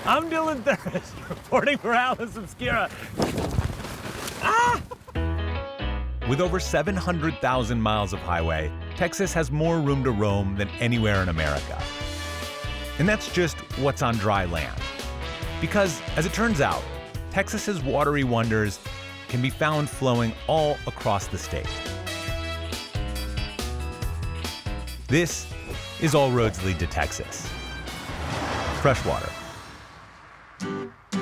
I'm Dylan Thuras, reporting for Obscura. With over 700,000 miles of highway, Texas has more room to roam than anywhere in America. And that's just what's on dry land. Because, as it turns out, Texas's watery wonders can be found flowing all across the state. This is All Roads Lead to Texas. Freshwater.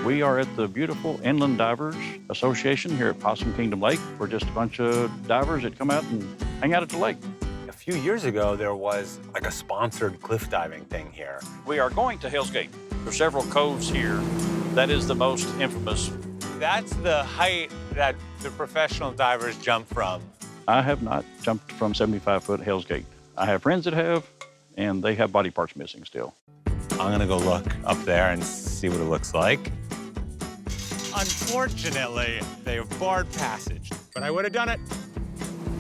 We are at the beautiful Inland Divers Association here at Possum Kingdom Lake. We're just a bunch of divers that come out and hang out at the lake. A few years ago, there was like a sponsored cliff diving thing here. We are going to Hell's Gate. There's several coves here. That is the most infamous. That's the height that the professional divers jump from. I have not jumped from 75-foot Hell's Gate. I have friends that have, and they have body parts missing still. I'm gonna go look up there and see what it looks like. Unfortunately, they have barred passage, but I would have done it.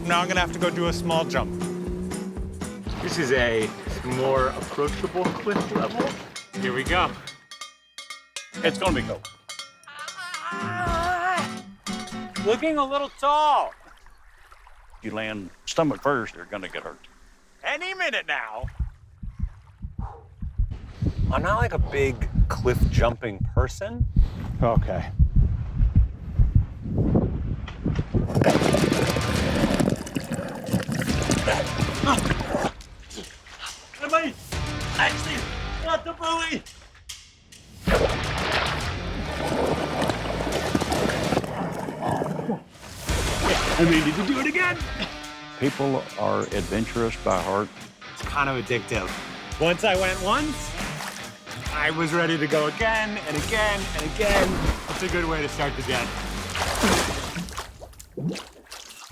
Now I'm gonna have to go do a small jump. This is a more approachable cliff level. Here we go. It's gonna be cool. Looking a little tall. If you land stomach first, you're gonna get hurt. Any minute now. I'm not like a big cliff jumping person. Okay. Somebody, actually, not the bully. I needed to do it again. People are adventurous by heart. It's kind of addictive. Once I went once, I was ready to go again and again and again. It's a good way to start the day.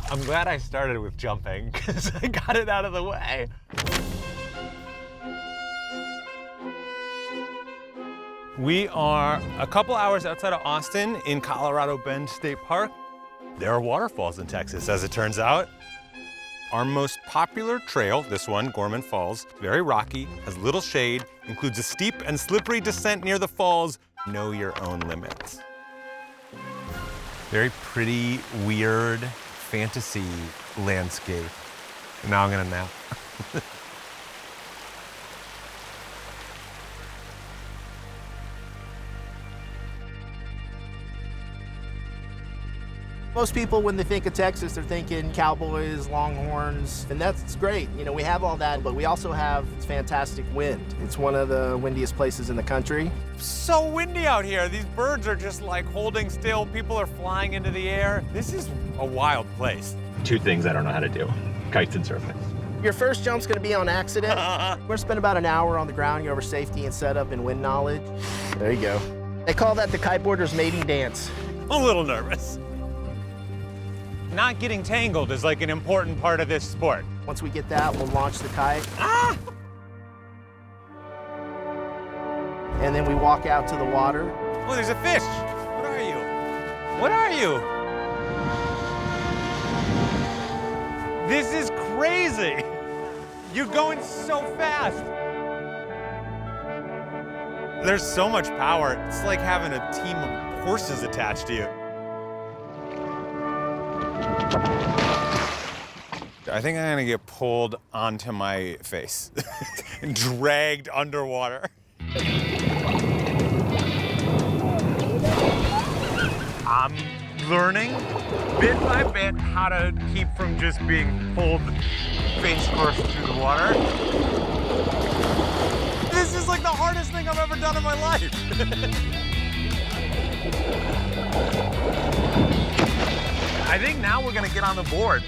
I'm glad I started with jumping because I got it out of the way. We are a couple hours outside of Austin in Colorado Bend State Park. There are waterfalls in Texas, as it turns out. Our most popular trail, this one, Gorman Falls, very rocky, has little shade, includes a steep and slippery descent near the falls. Know your own limits. Very pretty, weird, fantasy landscape. Now I'm gonna nap. Most people, when they think of Texas, they're thinking cowboys, longhorns, and that's great. You know, we have all that, but we also have fantastic wind. It's one of the windiest places in the country. So windy out here. These birds are just like holding still. People are flying into the air. This is a wild place. Two things I don't know how to do, kites and surfing. Your first jump's gonna be on accident. We're gonna spend about an hour on the ground, go over safety and setup and wind knowledge. There you go. They call that the kiteboarder's mating dance. I'm a little nervous. Not getting tangled is like an important part of this sport. Once we get that, we'll launch the kite. Ah! And then we walk out to the water. Oh, there's a fish. What are you? What are you? This is crazy. You're going so fast. There's so much power. It's like having a team of horses attached to you. I think I'm gonna get pulled onto my face and dragged underwater. I'm learning bit by bit how to keep from just being pulled face first through the water. This is like the hardest thing I've ever done in my life. I think now we're gonna get on the board.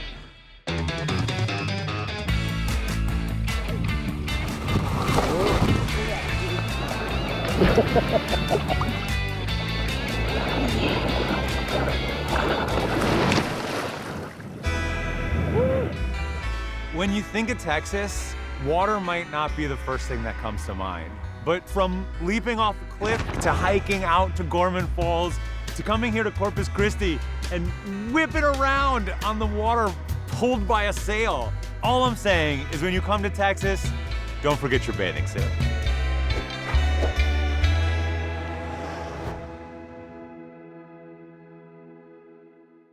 When you think of Texas, water might not be the first thing that comes to mind. But from leaping off a cliff to hiking out to Gorman Falls to coming here to Corpus Christi and whipping around on the water pulled by a sail, all I'm saying is when you come to Texas, don't forget your bathing suit.